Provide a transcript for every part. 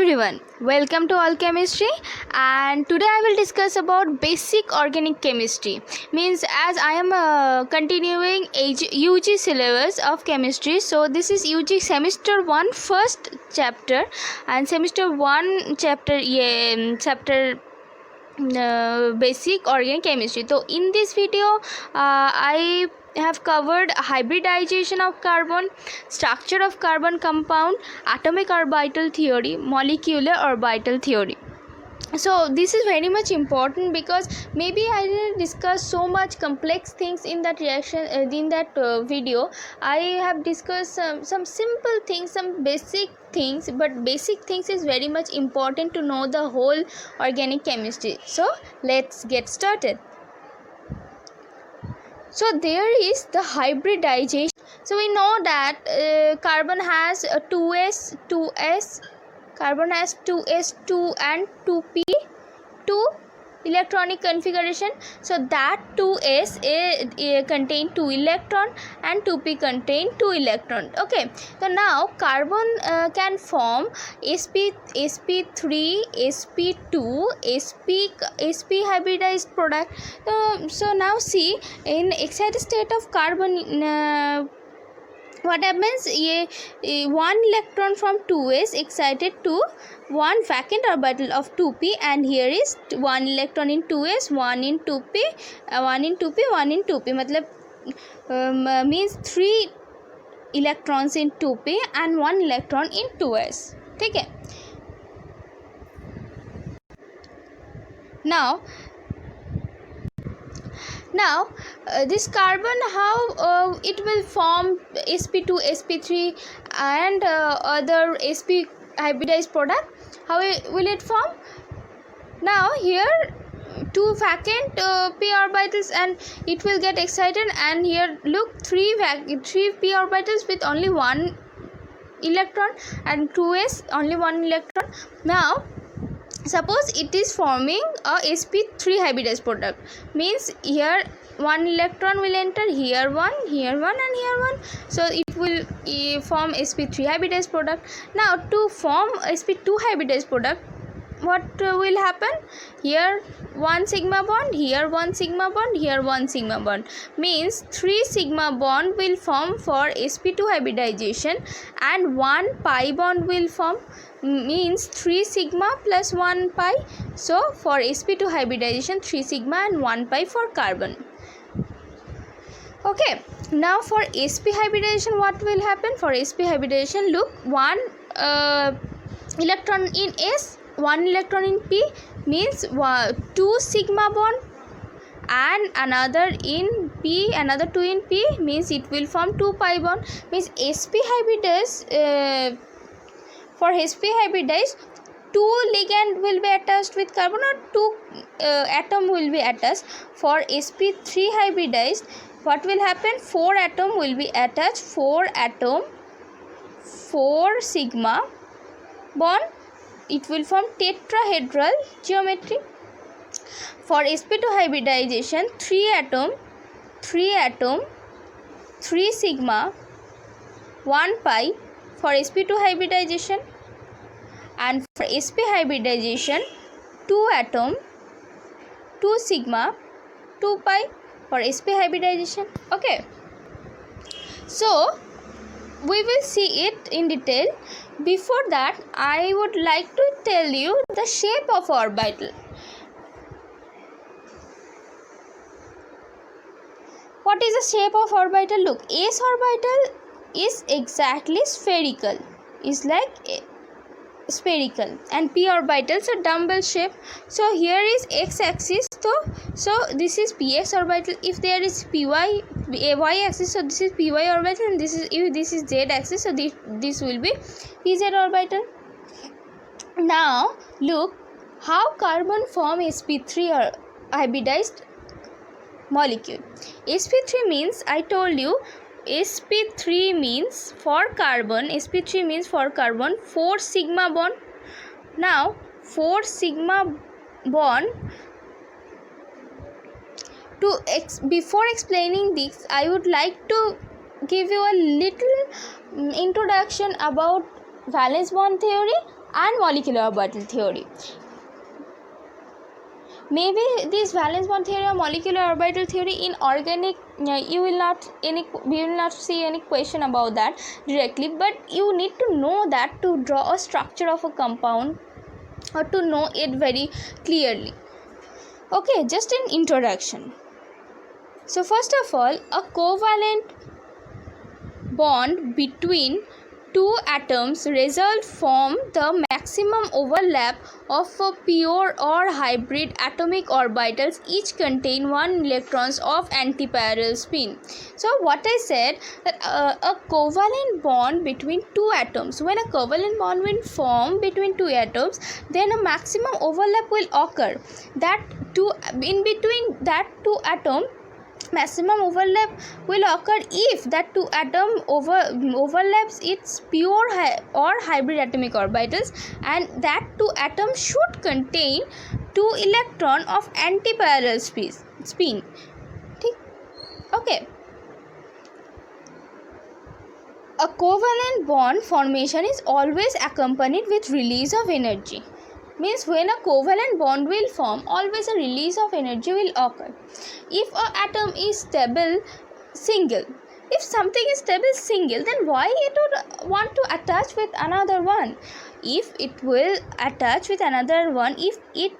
everyone, welcome to All Chemistry, and today I will discuss about basic organic chemistry. Means as I am continuing UG syllabus of chemistry, so this is UG semester 1 first chapter and semester 1 chapter basic organic chemistry. So in this video I have covered hybridization of carbon, structure of carbon compound, atomic orbital theory, molecular orbital theory. So this is very much important because maybe I didn't discuss so much complex things in that reaction in that video. I have discussed some simple things, some basic things, but basic things is very much important to know the whole organic chemistry. So let's get started. So there is the hybridization. So we know that carbon has 2s, carbon has 2s, 2 and 2p, 2 electronic configuration. So that 2s contain 2 electron and 2p contain 2 electron. Okay, so now carbon can form sp3, sp2, sp hybridized product. So now see, in excited state of carbon what happens, one electron from 2s excited to one vacant orbital of 2p, and here is one electron in 2s, one in 2p, one in 2p, one in 2p, matlab means 3 electrons in 2p and 1 electron in 2s. ठीक है. Now this carbon, how it will form sp2, sp3 and other sp hybridized product, how will it form? Now here 2 vacant p orbitals and it will get excited, and here look 3 p orbitals with only 1 electron and 2s only 1 electron. Now suppose it is forming a sp3 hybridized product, means here 1 electron will enter, here 1, here 1 and here 1, so it will form sp3 hybridized product. Now to form sp2 hybridized product, what will happen? Here 1 sigma bond, here 1 sigma bond, here 1 sigma bond, means 3 sigma bond will form for sp2 hybridization and 1 pi bond will form, means 3 sigma plus 1 pi. So for sp2 hybridization 3 sigma and 1 pi for carbon. Okay, now for sp hybridization what will happen? For sp hybridization, look, 1 electron in s, 1 electron in p, means 2 sigma bond, and another in p, another 2 in p, means it will form 2 pi bond, means sp hybridized for sp hybridized 2 ligand will be attached with carbon or 2 atom will be attached. For sp3 hybridized what will happen? 4 atom will be attached, 4 atom, 4 sigma bond, it will form tetrahedral geometry. For sp2 hybridization 3 atom, 3 sigma, 1 pi for sp2 hybridization, and for sp hybridization 2 atom, 2 sigma, 2 pi for sp hybridization. Okay, so we will see it in detail. Before that I would like to tell you the shape of orbital. What is the shape of orbital? Look, s orbital is exactly spherical, is like spherical, and p orbitals are dumbbell shape. So here is x axis, so this is px orbital. If there is py y axis, so this is py orbital, and this is, if this is z axis, so this will be pz orbital. Now look how carbon form sp3 or hybridized molecule. sp3 means, I told you, sp3 means for carbon, sp3 means for carbon 4 sigma bond. Now 4 sigma bond, before explaining this I would like to give you a little introduction about valence bond theory and molecular orbital theory. Maybe this valence bond theory or molecular orbital theory in organic, we will not see any question about that directly, but you need to know that to draw a structure of a compound or to know it very clearly. Okay, just an introduction. So first of all, a covalent bond between two atoms result from the maximum overlap of a pure or hybrid atomic orbitals, each contain 1 electrons of antiparallel spin. So what I said, that a covalent bond between two atoms, when a covalent bond will form between two atoms, then a maximum overlap will occur. In between that two atom, maximum overlap will occur if that two atom overlaps its pure or hybrid atomic orbitals, and that two atoms should contain 2 electron of antiparallel spin. Okay. A covalent bond formation is always accompanied with release of energy. Means when a covalent bond will form, always a release of energy will occur. If an atom is stable single, if something is stable single, then why it would want to attach with another one? If it will attach with another one, if it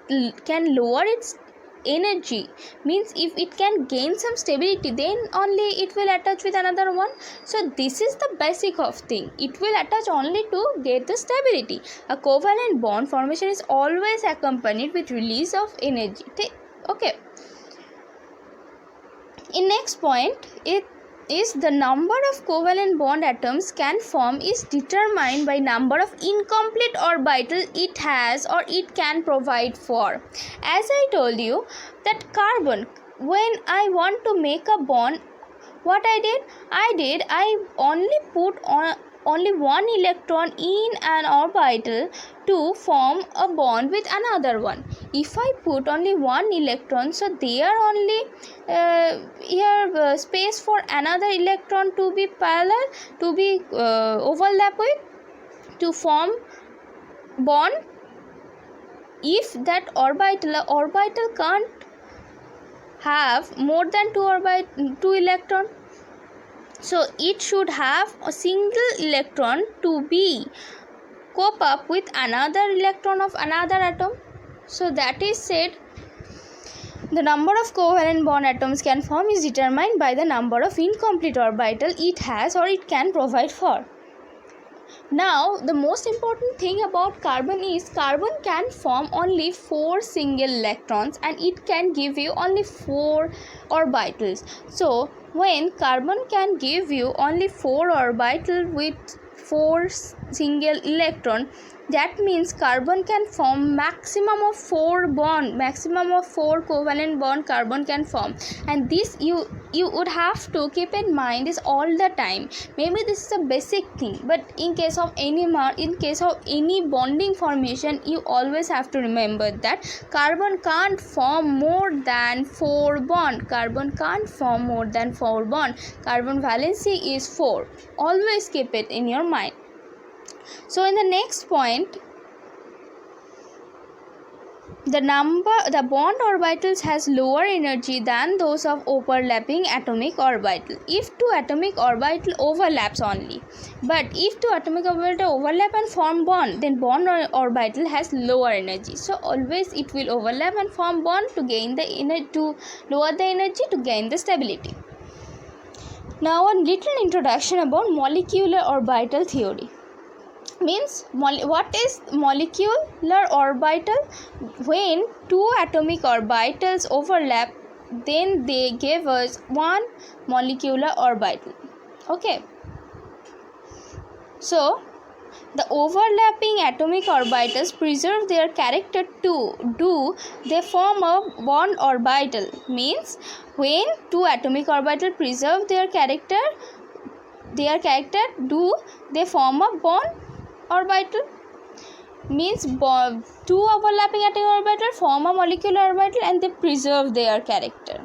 can lower its energy, means if it can gain some stability, then only it will attach with another one. So this is the basic of thing. It will attach only to get the stability. A covalent bond formation is always accompanied with release of energy. Okay. In next point, it is the number of covalent bond atoms can form is determined by number of incomplete orbital it has or it can provide for. As I told you that carbon, when I want to make a bond, what I only put on only 1 electron in an orbital to form a bond with another one. If I put only 1 electron, so there only space for another electron to be parallel, to be overlap with, to form bond. If that orbital can't have more than 2 electron, so it should have a single electron to be cope up with another electron of another atom. So that is said, the number of covalent bond atoms can form is determined by the number of incomplete orbital it has or it can provide for. Now the most important thing about carbon is carbon can form only 4 single electrons and it can give you only 4 orbitals. So when carbon can give you only 4 orbital with 4 single electron, that means carbon can form maximum of 4 covalent bond carbon can form. And this you would have to keep in mind is all the time. Maybe this is a basic thing, but in case of any bonding formation, you always have to remember that carbon can't form more than 4 bond. Carbon can't form more than 4 bond. Carbon valency is 4. Always keep it in your mind. So in the next point, the bond orbitals has lower energy than those of overlapping atomic orbital if 2 atomic orbital overlaps only. But if 2 atomic orbital overlap and form bond, then bond orbital has lower energy. So always it will overlap and form bond to gain the energy, to lower the energy, to gain the stability. Now a little introduction about molecular orbital theory. Means what is molecular orbital? When 2 atomic orbitals overlap, then they give us 1 molecular orbital. Okay, so the overlapping atomic orbitals preserve their character do they form a bond orbital. Means when 2 atomic orbitals preserve their character do they form a bond orbital. Means 2 overlapping atomic orbital form a molecular orbital and they preserve their character.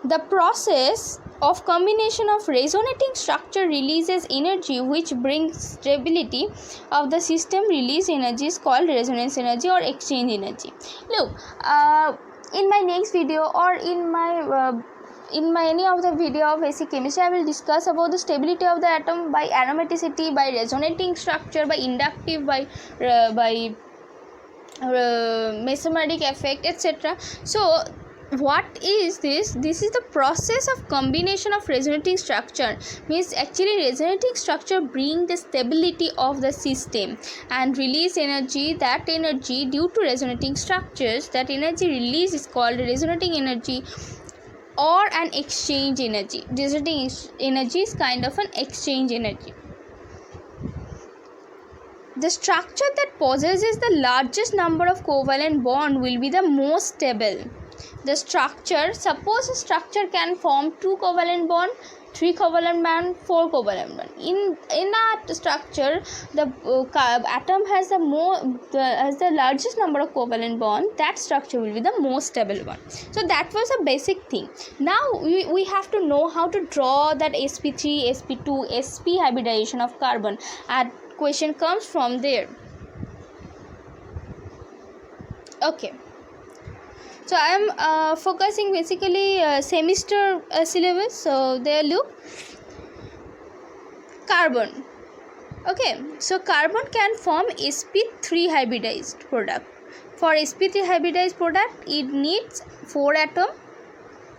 The process of combination of resonating structure releases energy which brings stability of the system. Release energy is called resonance energy or exchange energy. Look, in my next video or in my any of the video of basic chemistry, I will discuss about the stability of the atom by aromaticity, by resonating structure, by inductive, by mesomeric effect, etc. So what is this? This is the process of combination of resonating structure. Means actually resonating structure bring the stability of the system and release energy. That energy due to resonating structures, that energy release is called resonating energy or an exchange energy. Resonating energy is kind of an exchange energy. The structure that possesses the largest number of covalent bond will be the most stable. The structure, suppose a structure can form 2 covalent bond, 3 covalent bond, 4 covalent bond. In that structure, the atom has the largest number of covalent bond. That structure will be the most stable one. So that was a basic thing. Now we have to know how to draw that sp3, sp2, sp hybridization of carbon. And question comes from there. Okay. So I am focusing basically semester syllabus. So there, look, carbon. Okay, so carbon can form sp3 hybridized product. For sp3 hybridized product, it needs 4 atom.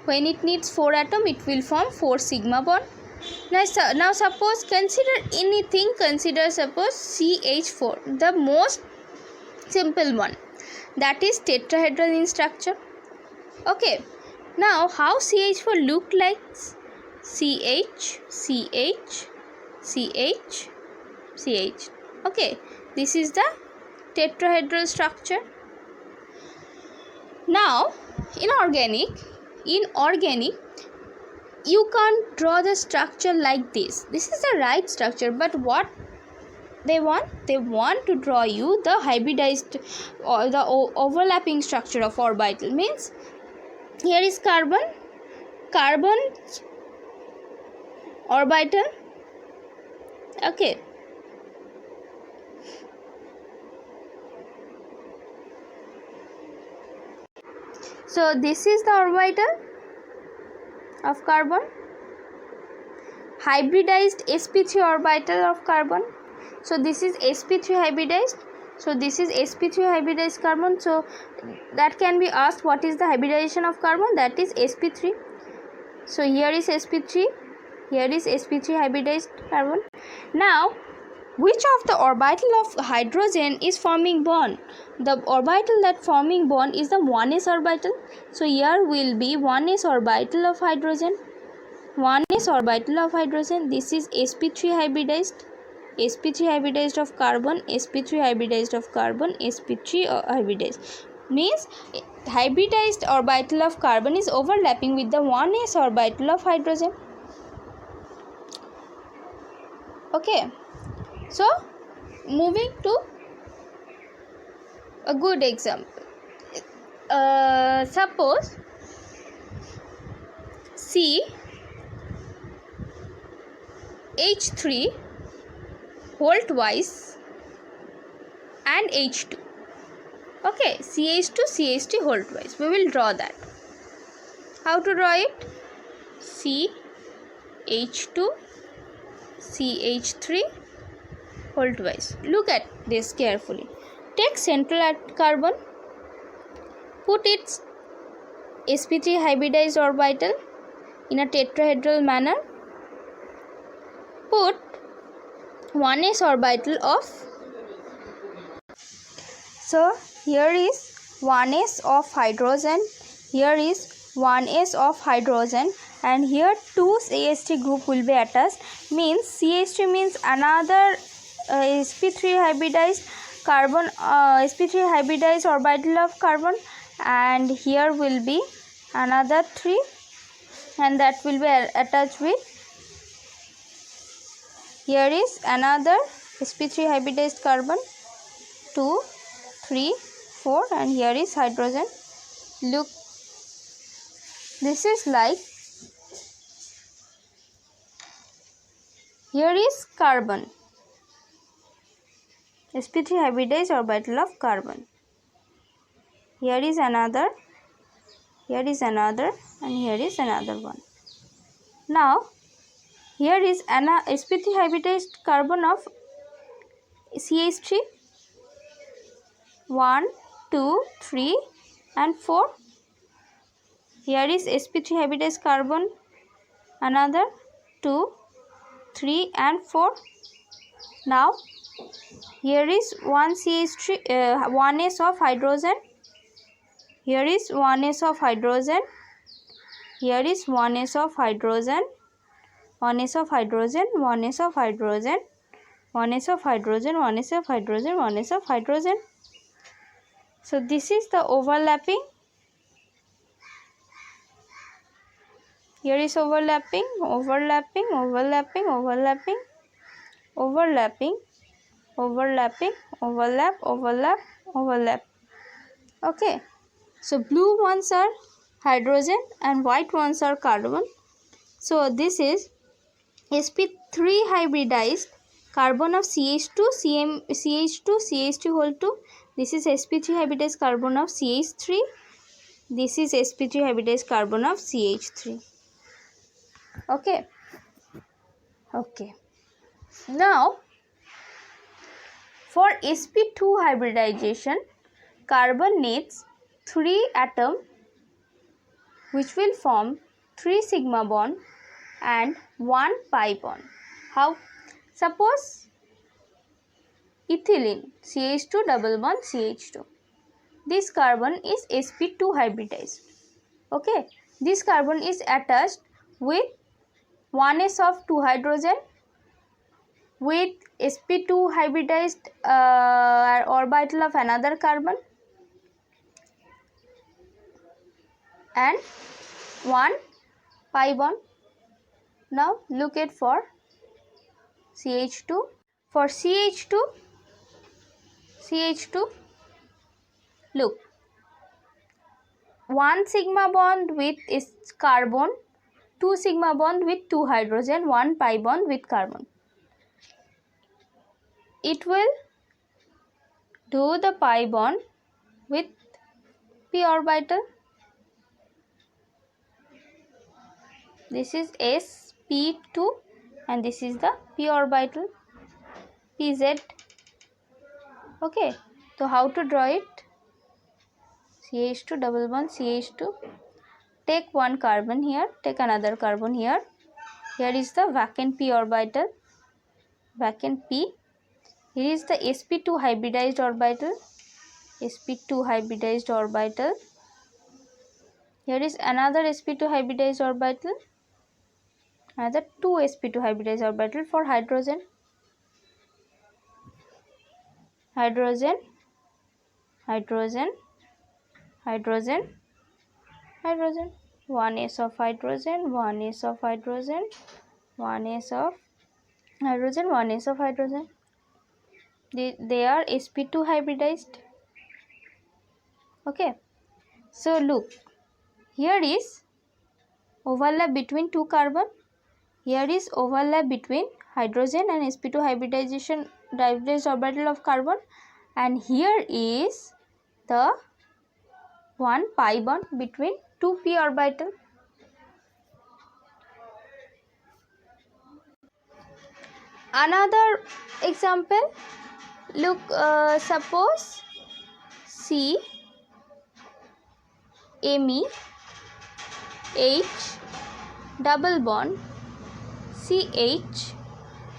When it needs 4 atom, it will form 4 sigma bond. Now suppose consider anything. Consider suppose CH4, the most simple one. That is tetrahedral in structure. Okay, now how CH4 look like? CH, CH, CH, CH. Okay, this is the tetrahedral structure. Now in organic, you can't draw the structure like this. This is the right structure, but what they want to draw you the hybridized or the overlapping structure of orbital. Means here is carbon orbital. Okay, so this is the orbital of carbon, hybridized sp3 orbital of carbon. So this is sp3 hybridized. So this is sp3 hybridized carbon. So that can be asked, what is the hybridization of carbon? That is sp3. So here is sp3, here is sp3 hybridized carbon. Now which of the orbital of hydrogen is forming bond? The orbital that forming bond is the 1s orbital. So here will be 1s orbital of hydrogen, 1s orbital of hydrogen. This is sp3 hybridized, sp3 hybridized of carbon, sp3 hybridized of carbon, sp3 hybridized. Means hybridized orbital of carbon is overlapping with the 1s orbital of hydrogen. Okay, so moving to a good example. Suppose CH3 voltwise and H2. Okay, CH2 CH3 voltwise. We will draw that. How to draw it? CH2 CH3 voltwise. Look at this carefully. Take central carbon, put its sp3 hybridized orbital in a tetrahedral manner, put 1s orbital of, so here is 1s of hydrogen, here is 1s of hydrogen, and here 2 CH3 group will be attached. Means CH3 means another sp3 hybridized carbon, sp3 hybridized orbital of carbon, and here will be another 3, and that will be attached with, here is another sp3 hybridized carbon, 2, 3, 4, and here is hydrogen. Look, this is like Here is carbon, sp3 hybridized orbital of carbon. Here is another, and here is another one. Now here is an sp3 hybridized carbon of CH3, 1, 2, 3 and 4. Here is sp3 hybridized carbon, another 2, 3 and 4. Now here is one CH3, 1s of hydrogen. Here is 1s of hydrogen. Here is 1s of hydrogen, 1s of hydrogen, 1s of hydrogen, 1s of hydrogen, 1s of hydrogen, 1s of hydrogen. So this is the overlapping. Here is overlapping, overlapping, overlapping, overlapping, overlapping, overlapping, overlap, overlap, overlap. Okay. So blue ones are hydrogen and white ones are carbon. So this is sp3 hybridized carbon of CH2, CH2, CH2 whole 2. This is sp3 hybridized carbon of CH3. This is sp3 hybridized carbon of CH3. Okay. Okay. Now for sp2 hybridization, carbon needs 3 atoms which will form 3 sigma bond and 1 pi bond. How? Suppose ethylene CH2 double bond CH2. This carbon is sp2 hybridized. Okay. This carbon is attached with 1s of 2 hydrogen with sp2 hybridized orbital of another carbon and 1 pi bond. Now look at for CH2. For CH2, look, 1 sigma bond with is carbon, 2 sigma bond with 2 hydrogen, 1 pi bond with carbon. It will do the pi bond with p orbital. This is sp2 and this is the p orbital, pz. Okay, so how to draw it? CH2 double bond CH2. Take one carbon here, take another carbon here. Here is the vacant p orbital, vacant p. Here is the sp2 hybridized orbital, sp2 hybridized orbital. Here is another sp2 hybridized orbital, another 2 sp2 hybridized orbital for hydrogen, hydrogen, hydrogen, hydrogen, hydrogen. 1s of hydrogen, 1s of hydrogen, 1s of hydrogen, 1s of hydrogen. They are sp2 hybridized. Okay. So look, here is overlap between 2 carbon. Here is overlap between hydrogen and sp2 hybridization hybridized orbital of carbon, and here is the 1 pi bond between 2 p orbital. Another example, look, suppose C Me H double bond CH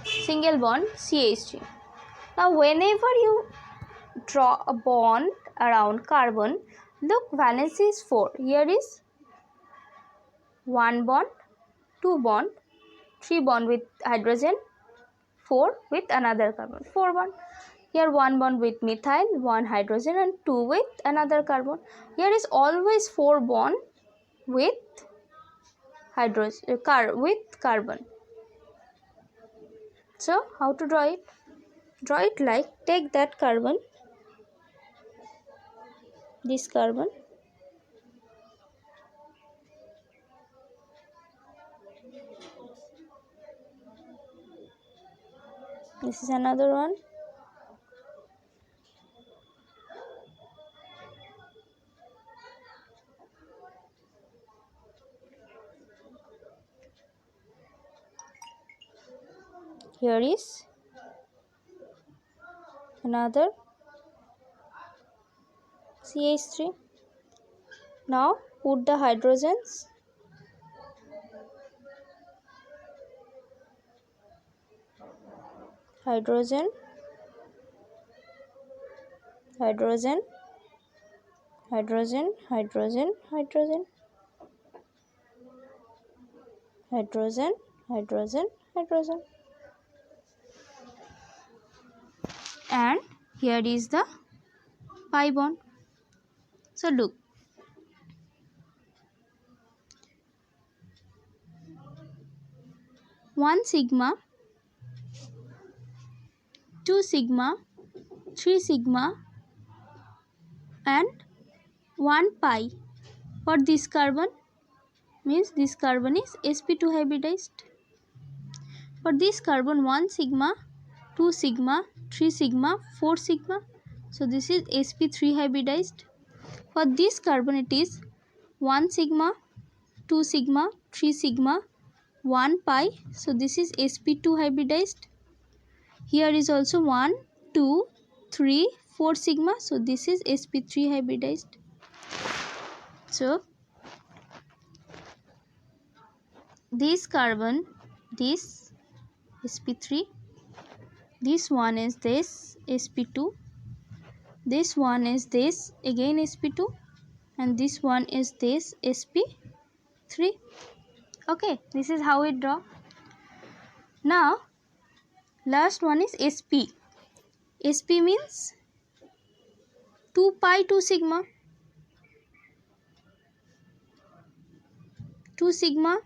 single bond CH3. Now whenever you draw a bond around carbon, look, valency is 4. Here is 1 bond, 2 bond, 3 bond with hydrogen, 4 with another carbon, 4 bond. Here 1 bond with methyl, 1 hydrogen and 2 with another carbon. Here is always 4 bond with hydrogen with carbon. So how to draw it? Draw it like, take that carbon, this carbon, This is another one. Here is another CH3. Now put the hydrogens. Hydrogen, hydrogen, hydrogen, hydrogen, hydrogen, hydrogen, hydrogen, hydrogen. And here is the pi bond. So look, 1 sigma, 2 sigma, 3 sigma and 1 pi for this carbon, means this carbon is sp2 hybridized. For this carbon 1 sigma, 2 sigma, 3 sigma, 4 sigma, so this is sp3 hybridized. For this carbon it is 1 sigma, 2 sigma, 3 sigma, 1 pi, so this is sp2 hybridized. Here is also 1, 2, 3, 4 sigma, so this is sp3 hybridized. So this carbon, this sp3, this one is this sp2, this one is this again sp2, and this one is this sp3. Okay, this is how it draw. Now last one is sp. Sp means 2 pi 2 sigma, 2 sigma,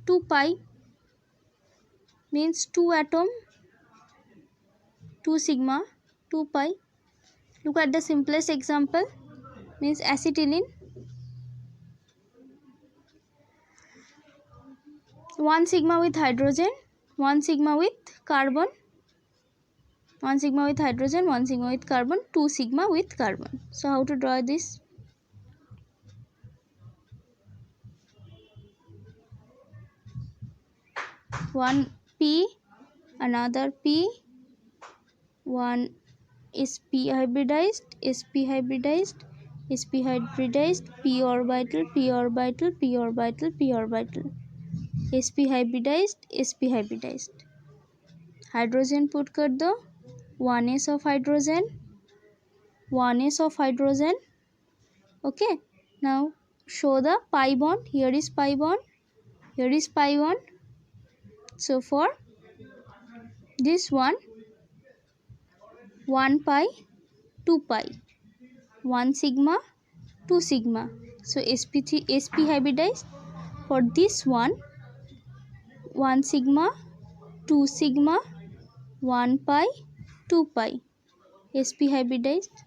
2 pi means 2 atom, 2 sigma, 2 pi. Look at the simplest example, means acetylene. 1 sigma with hydrogen, 1 sigma with carbon, 1 sigma with hydrogen, 1 sigma with carbon, 2 sigma with carbon. So how to draw this? One P, another P, one sp hybridized, sp hybridized, sp hybridized, p orbital, p orbital, p orbital, p orbital, sp hybridized, sp hybridized. Hydrogen put kar do, 1s of hydrogen, 1s of hydrogen. Okay, now show the pi bond. Here is pi bond, here is pi bond. So for this one, 1 pi, 2 pi, 1 sigma, 2 sigma, so sp3 sp hybridized. For this one, 1 sigma, 2 sigma, 1 pi, 2 pi, sp hybridized.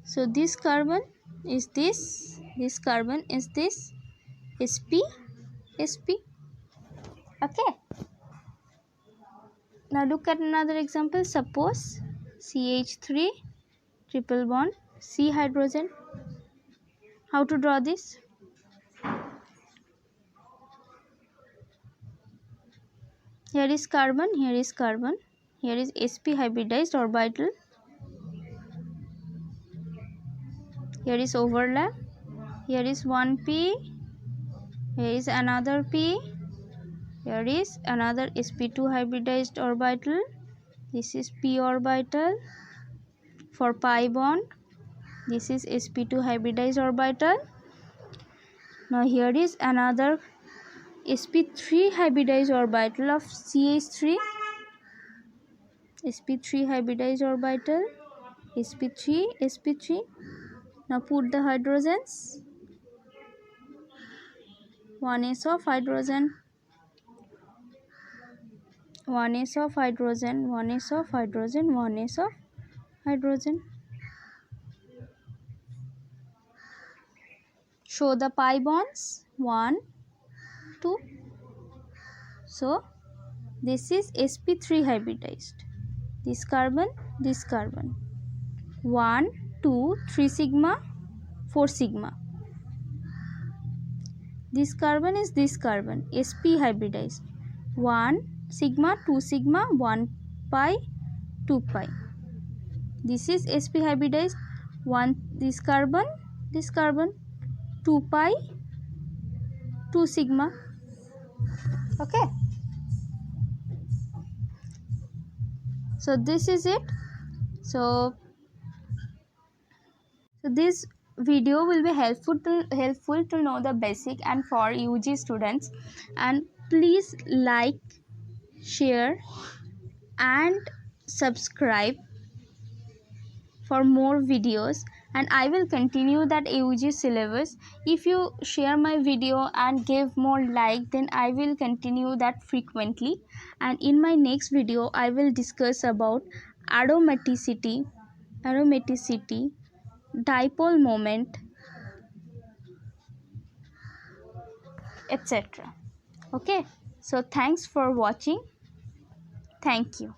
So this carbon is this carbon is this sp, sp. Okay, now look at another example. Suppose CH3 triple bond C hydrogen. How to draw this? Here is carbon, here is carbon, here is sp hybridized orbital, here is overlap, here is one p, here is another p, here is another sp2 hybridized orbital, this is p orbital. For pi bond, this is sp2 hybridized orbital. Now here is another sp3 hybridized orbital of CH3, sp3 hybridized orbital, sp3, sp3. Now put the hydrogens, 1s of hydrogen, 1s of hydrogen, 1s of hydrogen, 1s of hydrogen. Show the pi bonds, 1, 2. So This is sp3 hybridized. This carbon, 1 2 3 sigma 4 sigma. This carbon is this carbon, sp hybridized. 1 sigma 2 sigma 1 pi 2 pi. This is sp hybridized. 1 this carbon 2 pi 2 sigma. Okay, so this is it. So this video will be helpful to know the basic and for UG students. And please like, share and subscribe for more videos, and I will continue that AUG syllabus. If you share my video and give more like, then I will continue that frequently. And in my next video I will discuss about aromaticity, dipole moment, etc. Okay, so thanks for watching. Thank you.